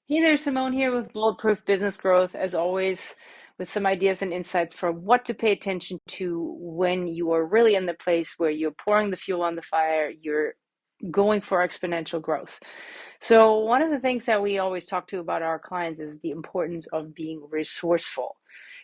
Hey there, Simone here with Bulletproof Business Growth, as always, with some ideas and insights for what to pay attention to when you are really in the place where you're pouring the fuel on the fire, you're going for exponential growth. So, one of the things that we always talk to about our clients is the importance of being resourceful.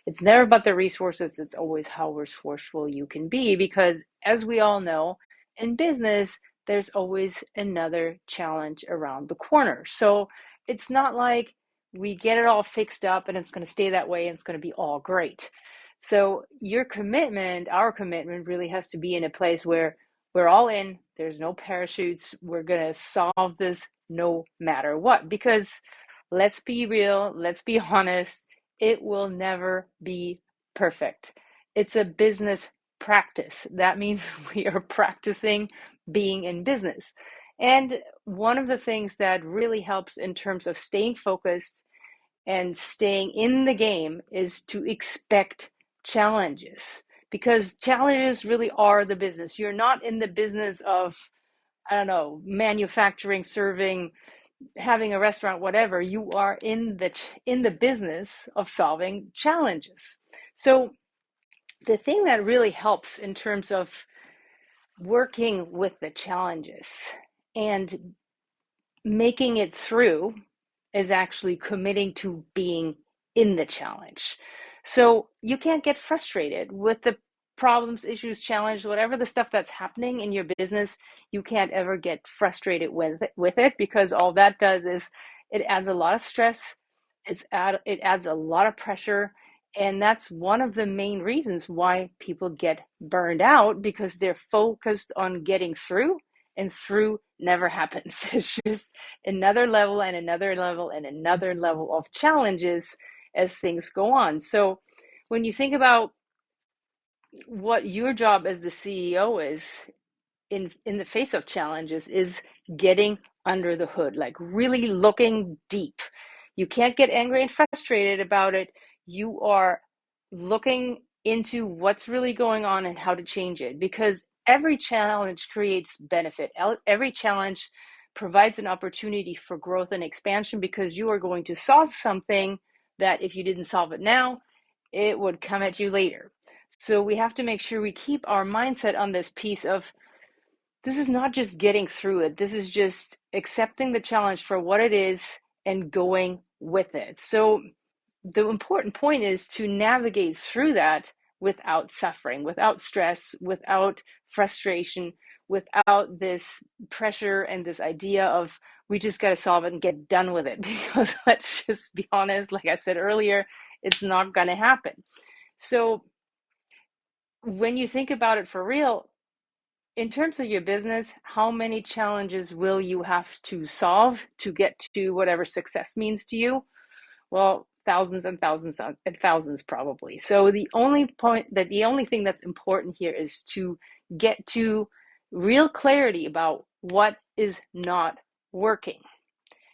It's never about the resources, it's always how resourceful you can be because, as we all know, in business, there's always another challenge around the corner. So, it's not like we get it all fixed up and it's going to stay that way and it's going to be all great. So, your commitment, our commitment, really has to be in a place where we're all in, there's no parachutes, we're going to solve this no matter what. Because let's be real, let's be honest, it will never be perfect. It's a business practice. That means we are practicing being in business. And one of the things that really helps in terms of staying focused and staying in the game is to expect challenges because challenges really are the business. You're not in the business of, I don't know, manufacturing, serving, having a restaurant, whatever. You are in the business of solving challenges. So the thing that really helps in terms of working with the challenges and making it through is actually committing to being in the challenge. So you can't get frustrated with the problems, issues, challenge, whatever the stuff that's happening in your business. You can't ever get frustrated with it because all that does is it adds a lot of stress. It adds a lot of pressure. And that's one of the main reasons why people get burned out because they're focused on getting through, and through never happens. It's just another level and another level and another level of challenges as things go on. So when you think about what your job as the CEO is in the face of challenges is getting under the hood, like really looking deep. You can't get angry and frustrated about it. You are looking into what's really going on and how to change it because every challenge creates benefit. Every challenge provides an opportunity for growth and expansion because you are going to solve something that if you didn't solve it now, it would come at you later. So we have to make sure we keep our mindset on this piece of this is not just getting through it. This is just accepting the challenge for what it is and going with it. So the important point is to navigate through that without suffering, without stress, without frustration, without this pressure and this idea of we just got to solve it and get done with it. Because let's just be honest, like I said earlier, it's not going to happen. So when you think about it for real, in terms of your business, how many challenges will you have to solve to get to whatever success means to you? Well, thousands and thousands and thousands probably. So the only thing that's important here is to get to real clarity about what is not working.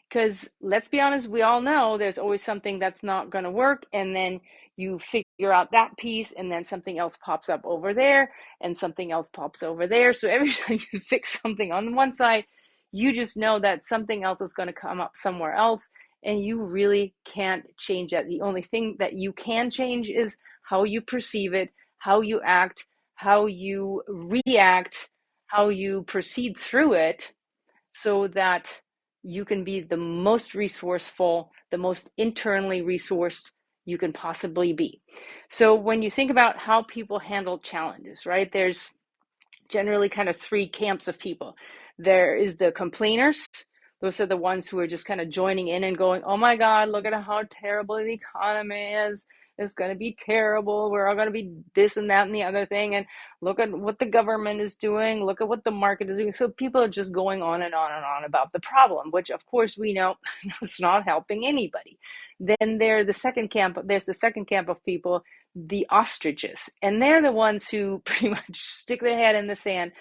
Because let's be honest, we all know there's always something that's not going to work, and then you figure out that piece, and then something else pops up over there, and something else pops over there. So every time you fix something on one side, you just know that something else is going to come up somewhere else, and you really can't change that. The only thing that you can change is how you perceive it, how you act, how you react, how you proceed through it so that you can be the most resourceful, the most internally resourced you can possibly be. So when you think about how people handle challenges, right, there's generally kind of three camps of people. There is the complainers. Those are the ones who are just kind of joining in and going, oh my God, look at how terrible the economy is. It's going to be terrible. We're all going to be this and that and the other thing. And look at what the government is doing. Look at what the market is doing. So people are just going on and on and on about the problem, which of course we know is not helping anybody. Then there's the second camp of people, the ostriches. And they're the ones who pretty much stick their head in the sand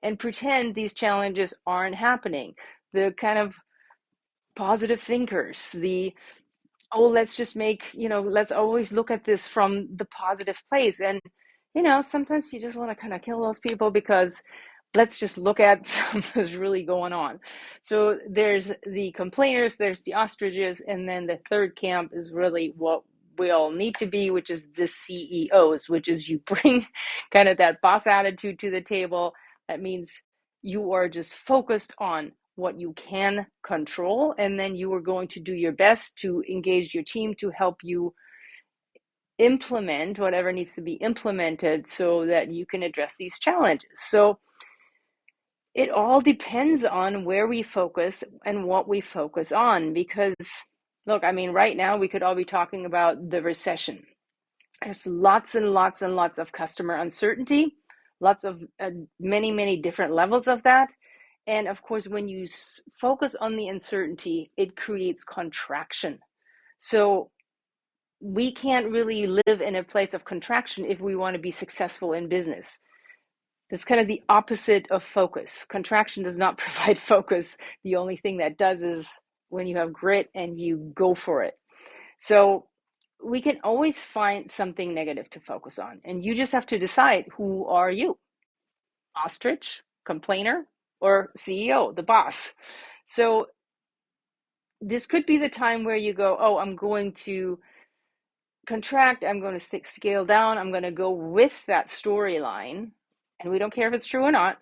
and pretend these challenges aren't happening. The kind of positive thinkers, let's just let's always look at this from the positive place. And, sometimes you just want to kind of kill those people because let's just look at what's really going on. So there's the complainers, there's the ostriches, and then the third camp is really what we all need to be, which is the CEOs, which is you bring kind of that boss attitude to the table. That means you are just focused on what you can control, and then you are going to do your best to engage your team to help you implement whatever needs to be implemented so that you can address these challenges. So it all depends on where we focus and what we focus on. Because, look, I mean, right now we could all be talking about the recession. There's lots and lots and lots of customer uncertainty, lots of many, many different levels of that. And of course, when you focus on the uncertainty, it creates contraction. So we can't really live in a place of contraction if we want to be successful in business. That's kind of the opposite of focus. Contraction does not provide focus. The only thing that does is when you have grit and you go for it. So we can always find something negative to focus on. And you just have to decide, who are you? Ostrich, complainer, or CEO, the boss? So this could be the time where you go, oh, I'm going to contract, I'm going to scale down, I'm going to go with that storyline. And we don't care if it's true or not,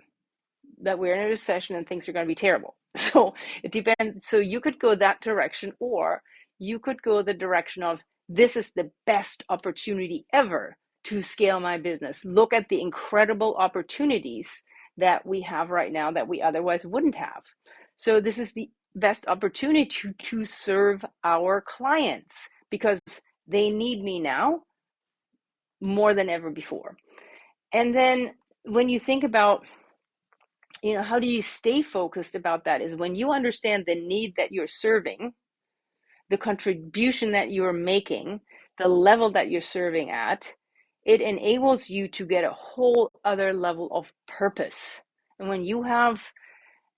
that we're in a recession and things are going to be terrible. So it depends. So you could go that direction, or you could go the direction of, this is the best opportunity ever to scale my business. Look at the incredible opportunities that we have right now that we otherwise wouldn't have. So this is the best opportunity to serve our clients, because they need me now more than ever before. And then when you think about, how do you stay focused about that, is when you understand the need that you're serving, the contribution that you're making, the level that you're serving at, it enables you to get a whole other level of purpose. And when you have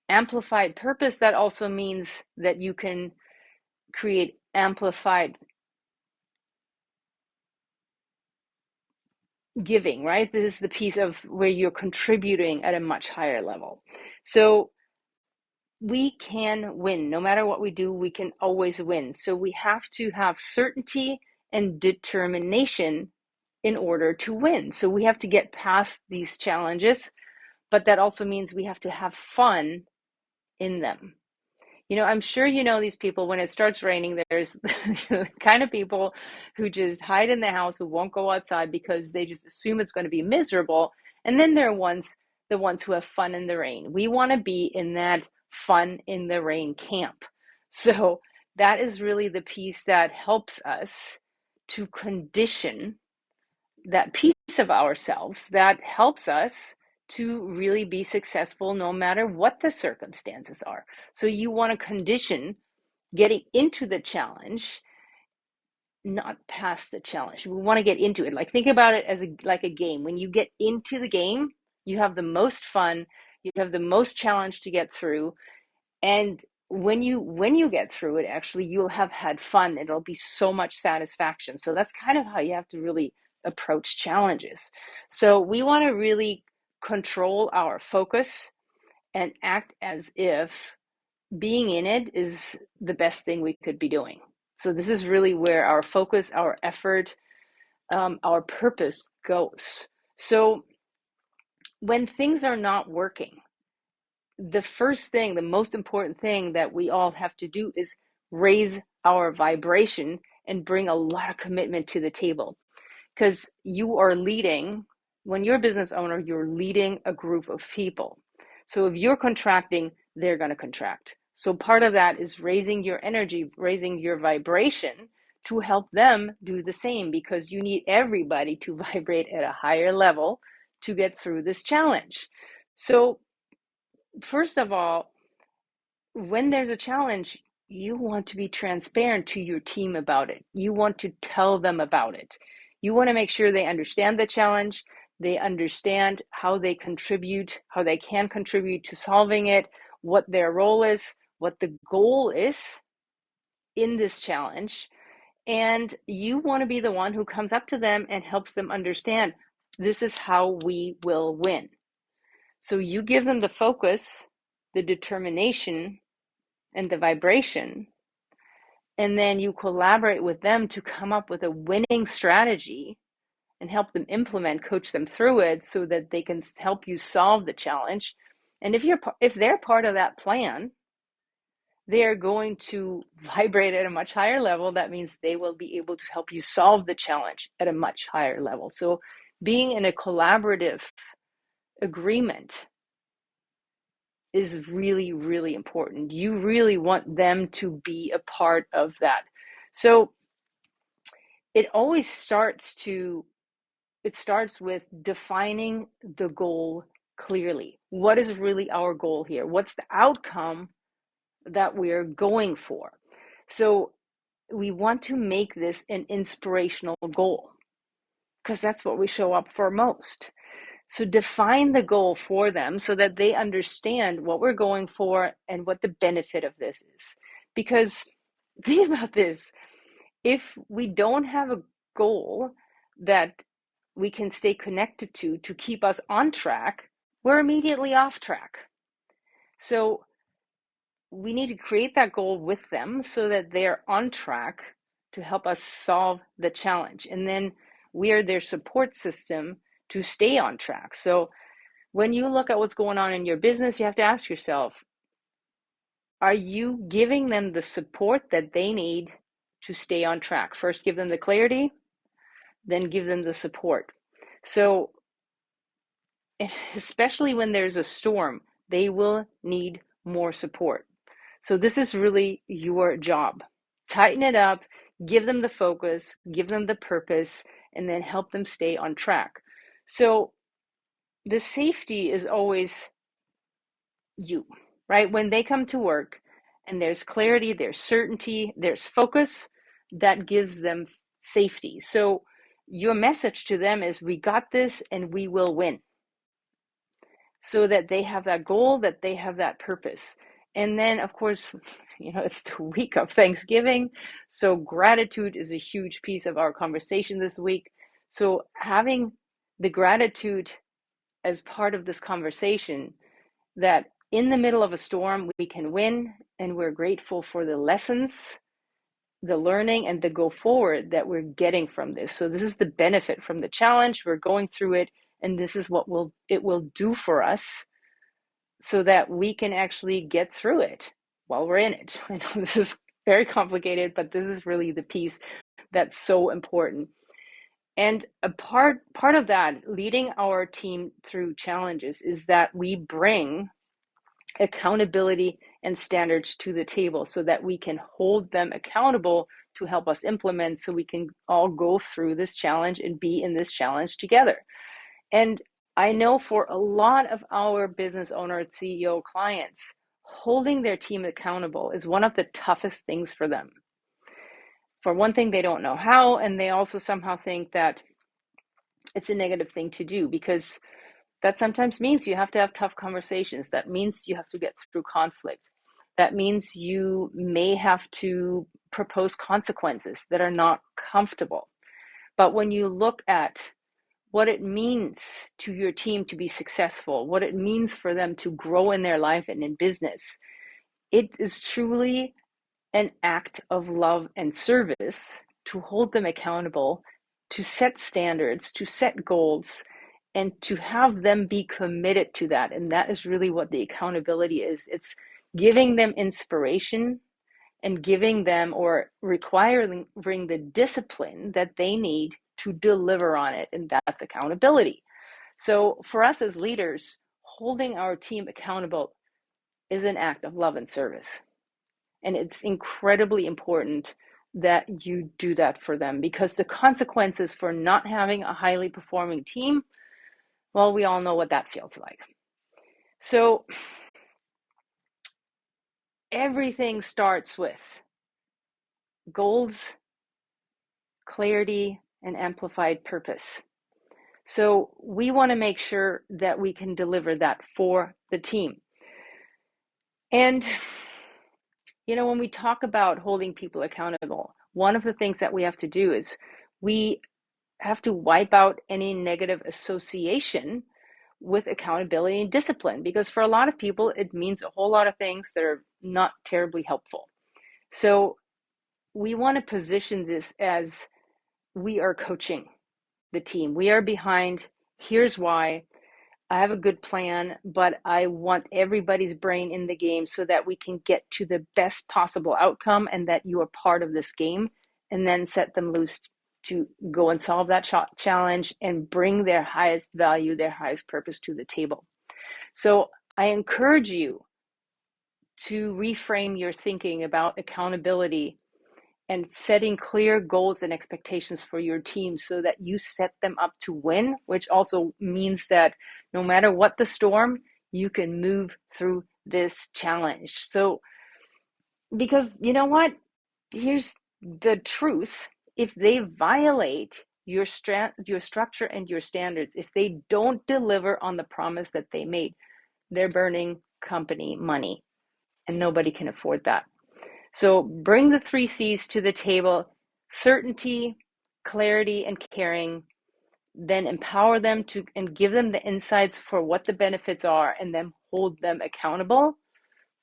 amplified purpose, that also means that you can create amplified giving, right? This is the piece of where you're contributing at a much higher level. So we can win. No matter what we do, we can always win. So we have to have certainty and determination in order to win. So we have to get past these challenges, but that also means we have to have fun in them. I'm sure these people, when it starts raining, there's the kind of people who just hide in the house, who won't go outside because they just assume it's going to be miserable. And then there are the ones who have fun in the rain. We want to be in that fun in the rain camp. So that is really the piece that helps us to condition that piece of ourselves that helps us to really be successful no matter what the circumstances are. So you want to condition getting into the challenge, not past the challenge. We want to get into it. Like, think about it as like a game. When you get into the game, you have the most fun, you have the most challenge to get through. And when you get through it, actually, you'll have had fun. It'll be so much satisfaction. So that's kind of how you have to really approach challenges. So we want to really control our focus and act as if being in it is the best thing we could be doing. So this is really where our focus, our effort, our purpose goes. So when things are not working, the first thing, the most important thing that we all have to do is raise our vibration and bring a lot of commitment to the table. Because you are leading, when you're a business owner, you're leading a group of people. So if you're contracting, they're going to contract. So part of that is raising your energy, raising your vibration to help them do the same, because you need everybody to vibrate at a higher level to get through this challenge. So first of all, when there's a challenge, you want to be transparent to your team about it. You want to tell them about it. You want to make sure they understand the challenge, they understand how they contribute, how they can contribute to solving it, what their role is, what the goal is in this challenge. And you want to be the one who comes up to them and helps them understand, this is how we will win. So you give them the focus, the determination, and the vibration, and then you collaborate with them to come up with a winning strategy and help them implement, coach them through it so that they can help you solve the challenge. And if they're part of that plan, they are going to vibrate at a much higher level. That means they will be able to help you solve the challenge at a much higher level. So being in a collaborative agreement is really, really important. You really want them to be a part of that. So it always starts with defining the goal clearly. What is really our goal here? What's the outcome that we're going for? So we want to make this an inspirational goal because that's what we show up for most. So define the goal for them so that they understand what we're going for and what the benefit of this is. Because think about this, if we don't have a goal that we can stay connected to keep us on track, we're immediately off track. So we need to create that goal with them so that they're on track to help us solve the challenge. And then we are their support system to stay on track. So when you look at what's going on in your business, you have to ask yourself, are you giving them the support that they need to stay on track? First, give them the clarity, then give them the support. So especially when there's a storm, they will need more support. So this is really your job. Tighten it up, give them the focus, give them the purpose, and then help them stay on track. So the safety is always you, right? When they come to work and there's clarity, there's certainty, there's focus, that gives them safety. So your message to them is, we got this and we will win. So that they have that goal, that they have that purpose. And then, of course, it's the week of Thanksgiving. So gratitude is a huge piece of our conversation this week. So having the gratitude as part of this conversation, that in the middle of a storm, we can win, and we're grateful for the lessons, the learning, and the go forward that we're getting from this. So this is the benefit from the challenge. We're going through it, and this is what it will do for us so that we can actually get through it while we're in it. I know this is very complicated, but this is really the piece that's so important. And a part of that, leading our team through challenges, is that we bring accountability and standards to the table so that we can hold them accountable to help us implement, so we can all go through this challenge and be in this challenge together. And I know for a lot of our business owner, CEO clients, holding their team accountable is one of the toughest things for them. For one thing, they don't know how, and they also somehow think that it's a negative thing to do, because that sometimes means you have to have tough conversations. That means you have to get through conflict. That means you may have to propose consequences that are not comfortable. But when you look at what it means to your team to be successful, what it means for them to grow in their life and in business, it is truly an act of love and service to hold them accountable, to set standards, to set goals, and to have them be committed to that. And that is really what the accountability is. It's giving them inspiration and giving them, or requiring the discipline that they need to deliver on it. And that's accountability. So for us as leaders, holding our team accountable is an act of love and service. And it's incredibly important that you do that for them, because the consequences for not having a highly performing team, well, we all know what that feels like. So everything starts with goals, clarity, and amplified purpose. So we want to make sure that we can deliver that for the team. And, when we talk about holding people accountable, one of the things that we have to do is we have to wipe out any negative association with accountability and discipline, because for a lot of people, it means a whole lot of things that are not terribly helpful. So we want to position this as we are coaching the team. We are behind. Here's why. I have a good plan, but I want everybody's brain in the game so that we can get to the best possible outcome and that you are part of this game, and then set them loose to go and solve that challenge and bring their highest value, their highest purpose to the table. So I encourage you to reframe your thinking about accountability and setting clear goals and expectations for your team so that you set them up to win, which also means that no matter what the storm, you can move through this challenge. So, because you know what? Here's the truth. If they violate your structure and your standards, if they don't deliver on the promise that they made, they're burning company money, and nobody can afford that. So bring the 3 C's to the table: certainty, clarity, and caring. Then empower them to and give them the insights for what the benefits are, and then hold them accountable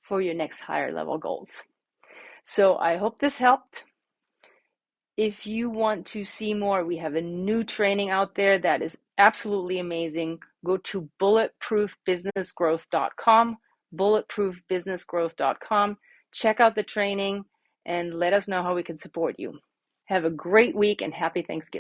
for your next higher level goals. So I hope this helped. If you want to see more, we have a new training out there that is absolutely amazing. Go to bulletproofbusinessgrowth.com, bulletproofbusinessgrowth.com. Check out the training and let us know how we can support you. Have a great week and happy Thanksgiving.